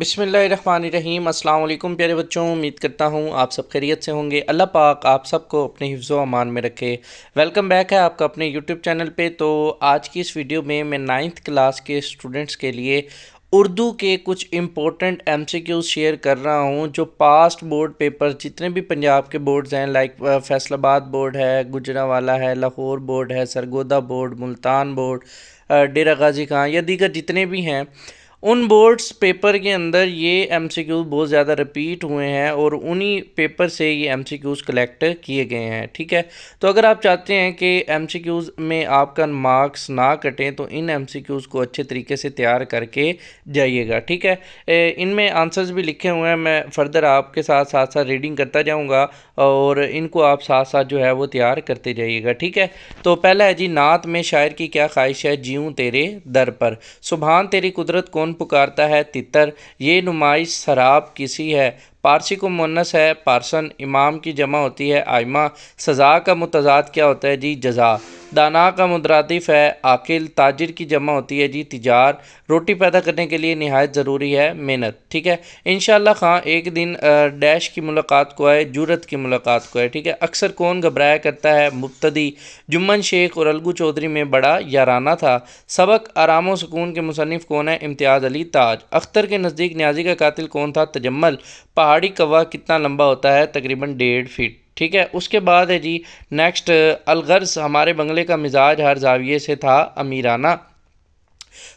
بسم اللہ الرحمن الرحیم۔ السلام علیکم پیارے بچوں، امید کرتا ہوں آپ سب خیریت سے ہوں گے۔ اللہ پاک آپ سب کو اپنے حفظ و امان میں رکھے۔ ویلکم بیک ہے آپ کا اپنے یوٹیوب چینل پہ۔ تو آج کی اس ویڈیو میں 9th کلاس کے اسٹوڈنٹس کے لیے اردو کے کچھ امپورٹنٹ MCQs شیئر کر رہا ہوں، جو پاسٹ بورڈ پیپر جتنے بھی پنجاب کے بورڈز ہیں، لائک فیصل آباد بورڈ ہے، گجرانوالہ ہے، لاہور بورڈ ہے، سرگودا بورڈ، ملتان بورڈ، ڈیرہ غازی خان یا دیگر جتنے بھی ہیں، ان بورڈز پیپر کے اندر یہ MCQs بہت زیادہ رپیٹ ہوئے ہیں اور انہی پیپر سے یہ MCQs کلیکٹ کیے گئے ہیں، ٹھیک ہے۔ تو اگر آپ چاہتے ہیں کہ MCQs میں آپ کا مارکس نہ کٹیں تو ان MCQs کو اچھے طریقے سے تیار کر کے جائیے گا، ٹھیک ہے۔ ان میں آنسرز بھی لکھے ہوئے ہیں، میں فردر آپ کے ساتھ ساتھ ریڈنگ کرتا جاؤں گا اور ان کو آپ ساتھ ساتھ جو ہے وہ تیار کرتے جائیے گا، ٹھیک ہے۔ تو پہلا ہے جی، نعت میں شاعر کی کیا خواہش ہے؟ جیوں تیرے در پر۔ سبحان تیری قدرت کون پکارتا ہے؟ تتر۔ یہ نمائش سراب کسی ہے؟ پارسی کو مؤنث ہے پارسن۔ امام کی جمع ہوتی ہے ائمہ۔ سزا کا متضاد کیا ہوتا ہے جی؟ جزا۔ دانا کا مترادف ہے عاقل۔ تاجر کی جمع ہوتی ہے جی تجار۔ روٹی پیدا کرنے کے لیے نہایت ضروری ہے محنت، ٹھیک ہے۔ انشاءاللہ خواں ایک دن ڈیش کی ملاقات کو آئے، جرت کی ملاقات کو آئے، ٹھیک ہے۔ اکثر کون گھبرایا کرتا ہے؟ مبتدی۔ جمن شیخ اور الگو چودھری میں بڑا یارانہ تھا۔ سبق آرام و سکون کے مصنف کون ہے؟ امتیاز علی تاج۔ اختر کے نزدیک نیازی کا قاتل کون تھا؟ تجمل۔ پہاڑی کوا کتنا لمبا ہوتا ہے؟ تقریباً 1.5 فٹ، ٹھیک ہے۔ اس کے بعد ہے جی نیکسٹ، الغرض ہمارے بنگلے کا مزاج ہر زاویے سے تھا امیرانہ۔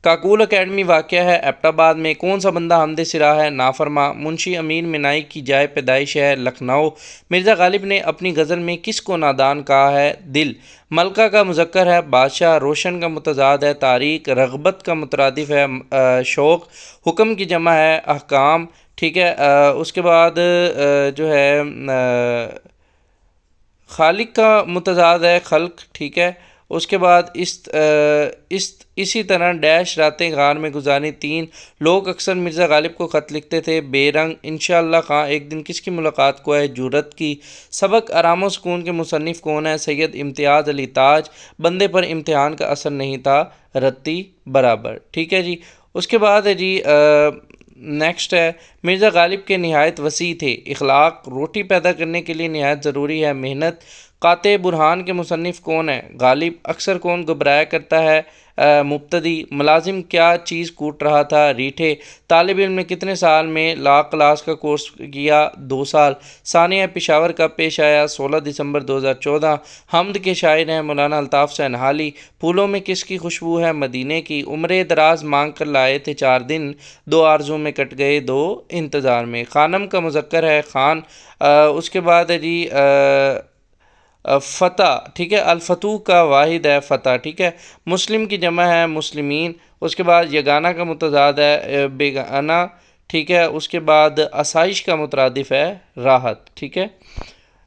کاکول اکیڈمی واقع ہے ایبٹ آباد میں۔ کون سا بندہ حمد سرا ہے؟ نافرما۔ منشی امین منائی کی جائے پیدائش ہے لکھنؤ۔ مرزا غالب نے اپنی غزل میں کس کو نادان کہا ہے؟ دل۔ ملکہ کا مذکر ہے بادشاہ۔ روشن کا متضاد ہے تاریک۔ رغبت کا مترادف ہے شوق۔ حکم کی جمع ہے احکام، ٹھیک ہے۔ اس کے بعد جو ہے خالق کا متضاد ہے خلق، ٹھیک ہے۔ اس کے بعد اسی طرح ڈیش راتیں غار میں گزاری 3 لوگ اکثر مرزا غالب کو خط لکھتے تھے بے رنگ۔ انشاءاللہ خواں ایک دن کس کی ملاقات کو ہے؟ جرت کی۔ سبق آرام و سکون کے مصنف کون ہے؟ سید امتیاز علی تاج۔ بندے پر امتحان کا اثر نہیں تھا رتی برابر، ٹھیک ہے جی۔ اس کے بعد ہے جی نیکسٹ ہے، مرزا غالب کے نہایت وسیع تھے اخلاق۔ روٹی پیدا کرنے کے لیے نہایت ضروری ہے محنت۔ قاطع برہان کے مصنف کون ہے؟ غالب۔ اکثر کون گھبرایا کرتا ہے؟ مبتدی۔ ملازم کیا چیز کوٹ رہا تھا؟ ریٹھے۔ طالب علم نے کتنے سال میں لا کلاس کا کورس کیا؟ 2 سال۔ ثانیہ پشاور کب پیش آیا؟ 16 دسمبر 2014۔ حمد کے شاعر ہیں مولانا الطاف حسین حالی۔ پھولوں میں کس کی خوشبو ہے؟ مدینے کی۔ عمر دراز مانگ کر لائے تھے 4 دن، 2 آرزو میں کٹ گئے 2 انتظار میں۔ خانم کا مذکر ہے خان۔ اس کے بعد ہے جی فتح، ٹھیک ہے۔ الفتوح کا واحد ہے فتح، ٹھیک ہے۔ مسلم کی جمع ہے مسلمین۔ اس کے بعد یگانہ کا متضاد ہے بیگانہ، ٹھیک ہے۔ اس کے بعد آسائش کا مترادف ہے راحت، ٹھیک ہے۔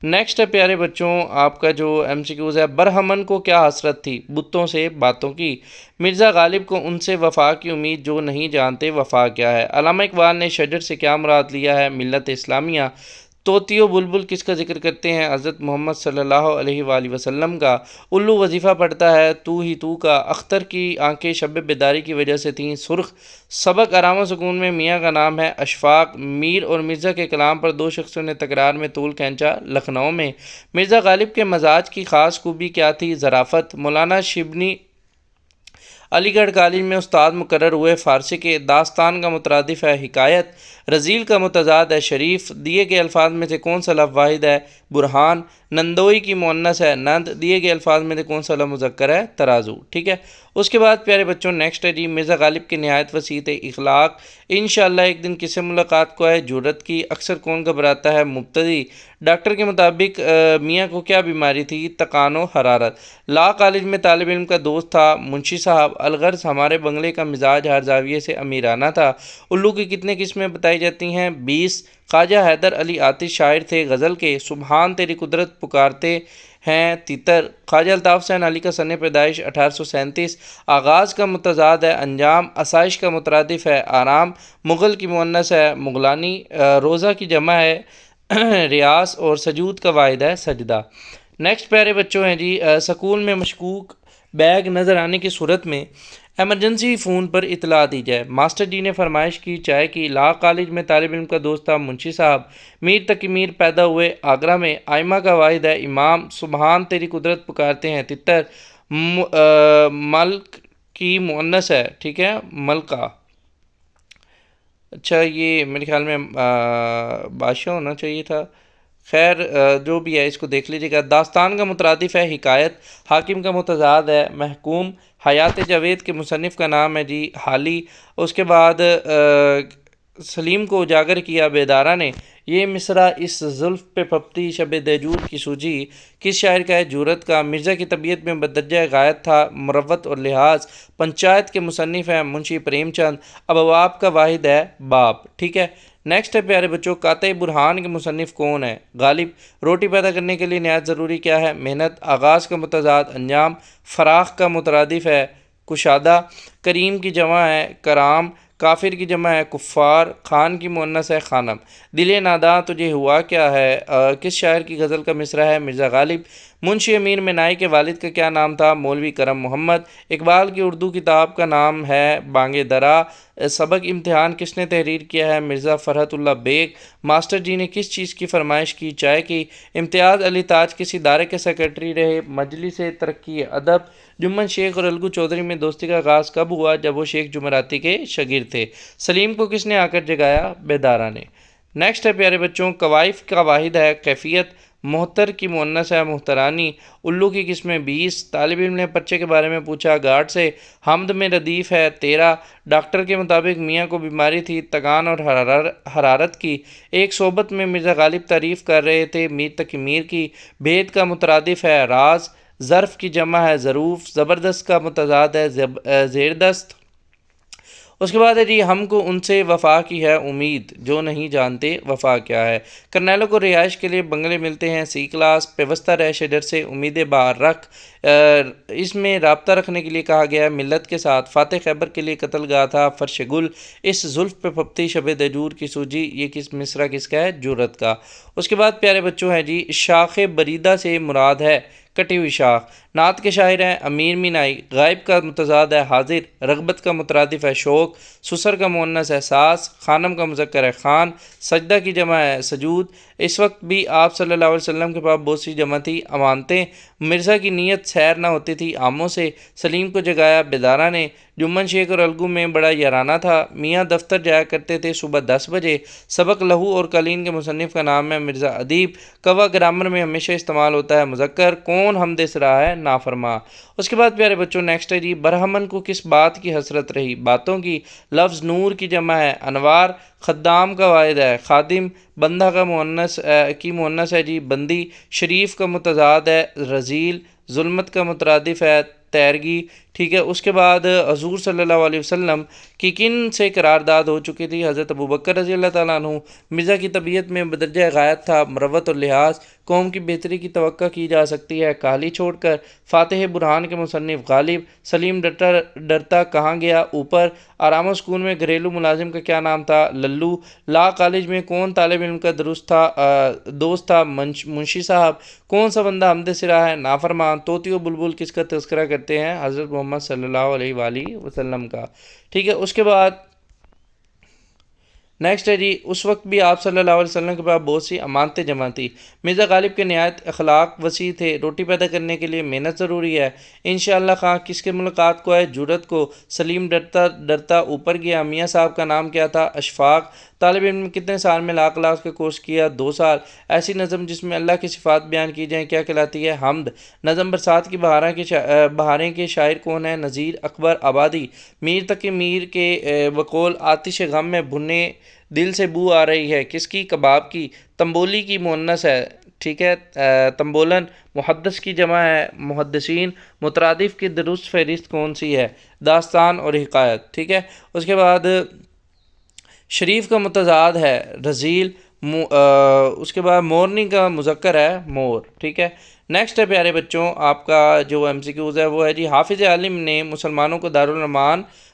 نیکسٹ ہے پیارے بچوں آپ کا جو MCQs ہے، برہمن کو کیا حسرت تھی؟ بتوں سے باتوں کی۔ مرزا غالب کو ان سے وفا کی امید جو نہیں جانتے وفا کیا ہے۔ علامہ اقبال نے شجر سے کیا مراد لیا ہے؟ ملت اسلامیہ۔ طوطی و بلبل کس کا ذکر کرتے ہیں؟ حضرت محمد صلی اللہ علیہ وآلہ وسلم کا۔ الو وظیفہ پڑھتا ہے تو ہی تو کا۔ اختر کی آنکھیں شب بیداری کی وجہ سے تھیں سرخ۔ سبق آرام و سکون میں میاں کا نام ہے اشفاق۔ میر اور مرزا کے کلام پر 2 شخصوں نے تکرار میں طول کھینچا لکھنؤ میں۔ مرزا غالب کے مزاج کی خاص خوبی کیا تھی؟ ظرافت۔ مولانا شبلی علی گڑھ کالج میں استاد مقرر ہوئے فارسی کے۔ داستان کا مترادف ہے حکایت۔ رذیل کا متضاد ہے شریف۔ دیے گئے الفاظ میں سے کون سا لفظ واحد ہے؟ برہان۔ نندوئی کی مؤنث ہے نند۔ دیے گئے الفاظ میں سے کون سا لفظ مذکر ہے؟ ترازو، ٹھیک ہے۔ اس کے بعد پیارے بچوں نیکسٹ ہے جی، مرزا غالب کے نہایت وسیع تھے اخلاق۔ انشاءاللہ ایک دن کس سے ملاقات کو ہے؟ جرت کی۔ اکثر کون گھبراتا ہے؟ مبتدی۔ ڈاکٹر کے مطابق میاں کو کیا بیماری تھی؟ تکان و حرارت۔ لا کالج میں طالب علم کا دوست تھا منشی صاحب۔ الغرض ہمارے بنگلے کا مزاج ہر زاویے سے امیرانہ تھا۔ الو کی کتنے قسمیں بتائی جاتی ہیں؟ 20۔ خواجہ حیدر علی آتش شاعر تھے غزل کے۔ سبحان تیری قدرت پکارتے ہیں تتر۔ خواجہ الطاف حسین علی کا سن پیدائش 1837۔ آغاز کا متضاد ہے انجام۔ آسائش کا مترادف ہے آرام۔ مغل کی مؤنث ہے مغلانی۔ روزہ کی جمع ہے ریاض اور سجود کا واحد ہے سجدہ۔ نیکسٹ پیارے بچوں ہیں جی، سکول میں مشکوک بیگ نظر آنے کی صورت میں ایمرجنسی فون پر اطلاع دی جائے۔ ماسٹر جی نے فرمائش کی چائے کی۔ لا کالج میں طالب علم کا دوست تھا منشی صاحب۔ میر تقی میر پیدا ہوئے آگرہ میں۔ آئمہ کا واحد ہے امام۔ سبحان تیری قدرت پکارتے ہیں تتر۔ ملک کی مؤنث ہے، ٹھیک ہے، ملکہ۔ اچھا یہ میرے خیال میں بادشاہ ہونا چاہیے تھا، خیر جو بھی ہے اس کو دیکھ لیجیے گا۔ داستان کا مترادف ہے حکایت۔ حاکم کا متضاد ہے محکوم۔ حیات جاوید کے مصنف کا نام ہے جی حالی۔ اس کے بعد سلیم کو اجاگر کیا بیدارہ نے۔ یہ مصرع اس زلف پہ پھپتی شب دیجور کی سوجی کس شاعر کا ہے؟ جورت کا۔ مرزا کی طبیعت میں بدرجہ غایت تھا مروت اور لحاظ۔ پنچایت کے مصنف ہیں منشی پریم چند۔ ابواب کا واحد ہے باب، ٹھیک ہے۔ نیکسٹ ہے پیارے بچوں، قاطع برہان کے مصنف کون ہے؟ غالب۔ روٹی پیدا کرنے کے لیے نہایت ضروری کیا ہے؟ محنت۔ آغاز کا متضاد انجام۔ فراخ کا مترادف ہے کشادہ۔ کریم کی جمع ہے کرام۔ کافر کی جمع ہے کفار۔ خان کی مؤنث ہے خانم۔ دل ناداں تجھے ہوا کیا ہے کس شاعر کی غزل کا مصرع ہے؟ مرزا غالب۔ منشی امیر منائی کے والد کا کیا نام تھا؟ مولوی کرم محمد۔ اقبال کی اردو کتاب کا نام ہے بانگ درا۔ سبق امتحان کس نے تحریر کیا ہے؟ مرزا فرحت اللہ بیگ۔ ماسٹر جی نے کس چیز کی فرمائش کی؟ چائے کی۔ امتیاز علی تاج کس ادارے کے سیکرٹری رہے؟ مجلس ترقی ادب۔ جمن شیخ اور الگو چودھری میں دوستی کا آغاز کب ہوا؟ جب وہ شیخ جمعراتی کے شاگرد تھے۔ سلیم کو کس نے آ کر جگایا؟ بیدارہ نے۔ نیکسٹ ہے پیارے بچوں، کوائف کا واحد ہے کیفیت۔ محتر کی مؤنث ہے محترانی۔ الو کی قسمیں 20۔ طالب علم نے پرچے کے بارے میں پوچھا گارڈ سے۔ حمد میں ردیف ہے 13۔ ڈاکٹر کے مطابق میاں کو بیماری تھی تگان اور حرارت کی۔ ایک صحبت میں مرزا غالب تعریف کر رہے تھے میر تقی میر کی۔ بھید کا مترادف ہے راز۔ ظرف کی جمع ہے ظروف۔ زبردست کا متضاد ہے زیردست۔ اس کے بعد ہے جی ہم کو ان سے وفا کی ہے امید جو نہیں جانتے وفا کیا ہے۔ کرنیلوں کو رہائش کے لیے بنگلے ملتے ہیں سی کلاس۔ پیوستہ رہ شجر سے امید بہار رکھ۔ اس میں رابطہ رکھنے کے لیے کہا گیا ہے ملت کے ساتھ۔ فاتح خیبر کے لیے قتل گاہ تھا فرش گل۔ اس زلف پہ پھپتی شب دیجور کی سوجی، یہ کس مصرع کس کا ہے؟ جرت کا۔ اس کے بعد پیارے بچوں ہے جی شاخ بریدہ سے مراد ہے کٹی ہوئی شاخ۔ نعت کے شاعر ہیں امیر مینائی۔ غائب کا متضاد ہے حاضر۔ رغبت کا مترادف ہے شوق۔ سسر کا مؤنث ہے ساس۔ خانم کا مذکر ہے خان۔ سجدہ کی جمع ہے سجود۔ اس وقت بھی آپ صلی اللہ علیہ وسلم کے پاس بہت سی جمع تھی امانتیں۔ مرزا کی نیت سیر نہ ہوتی تھی آموں سے۔ سلیم کو جگایا بیدارہ نے۔ جمن شیخ اور الگو میں بڑا یارانہ تھا۔ میاں دفتر جایا کرتے تھے صبح 10 بجے۔ سبق لہو اور قلین کے مصنف کا نام ہے مرزا ادیب۔ کوا گرامر میں ہمیشہ استعمال ہوتا ہے مذکر۔ کون حمد سرا ہے؟ نافرما۔ اس کے بعد پیارے بچوں نیکسٹ ہے جی برہمن کو کس بات کی حسرت رہی؟ باتوں کی۔ لفظ نور کی جمع ہے انوار۔ خدام کا واحد ہے خادم۔ بندہ کا مؤنث ہے جی بندی۔ شریف کا متضاد ہے رذیل۔ ظلمت کا مترادف ہے تیرگی، ٹھیک ہے۔ اس کے بعد حضور صلی اللہ علیہ وسلم کی کن سے قرارداد ہو چکی تھی؟ حضرت ابوبکر رضی اللہ تعالیٰ عنہ۔ مرزا کی طبیعت میں بدرجہ غایت تھا مروت اور لحاظ۔ قوم کی بہتری کی توقع کی جا سکتی ہے کاہلی چھوڑ کر۔ فاتح برہان کے مصنف غالب۔ سلیم ڈرتا کہاں گیا؟ اوپر۔ آرام و سکون میں گھریلو ملازم کا کیا نام تھا؟ للو۔ لا کالج میں کون طالب علم کا دوست تھا؟ منشی صاحب۔ کون سا بندہ حمد سرا ہے؟ نافرمان۔ طوطی و بلبل کس کا تذکرہ کرتے ہیں؟ حضرت محمد صلی اللہ علیہ وآلہ وسلم کا، ٹھیک ہے۔ اس کے بعد نیکسٹ ہے جی اس وقت بھی آپ صلی اللہ علیہ وسلم کے پاس بہت سی امانتیں جمع تھی۔ مرزا غالب کے نہایت اخلاق وسیع تھے۔ روٹی پیدا کرنے کے لیے محنت ضروری ہے۔ انشاءاللہ خواہ کس کے ملاقات کو ہے؟ جرت کو۔ سلیم ڈرتا اوپر گیا۔ میاں صاحب کا نام کیا تھا؟ اشفاق۔ طالب علم کتنے سال میں لا کلاس کا کورس کیا؟ 2 سال۔ ایسی نظم جس میں اللہ کی صفات بیان کی جائیں کیا کہلاتی ہے؟ حمد۔ نظم برسات کی بہاریں کے شاعر کون ہیں؟ نذیر اکبر آبادی۔ میر تقی میر کے بقول آتش غم میں بھنے دل سے بو آ رہی ہے کس کی؟ کباب کی۔ تنبولی کی مؤنث ہے، ٹھیک ہے، تنبولن۔ محدث کی جمع ہے محدثین۔ مترادف کی درست فہرست کون سی ہے؟ داستان اور حکایت، ٹھیک ہے۔ اس کے بعد شریف کا متضاد ہے رذیل۔ اس کے بعد مورننگ کا مذکر ہے مور، ٹھیک ہے۔ نیکسٹ ہے پیارے بچوں آپ کا جو ایم سی کیوز ہے وہ ہے جی حافظ عالم نے مسلمانوں کو دارالرحمان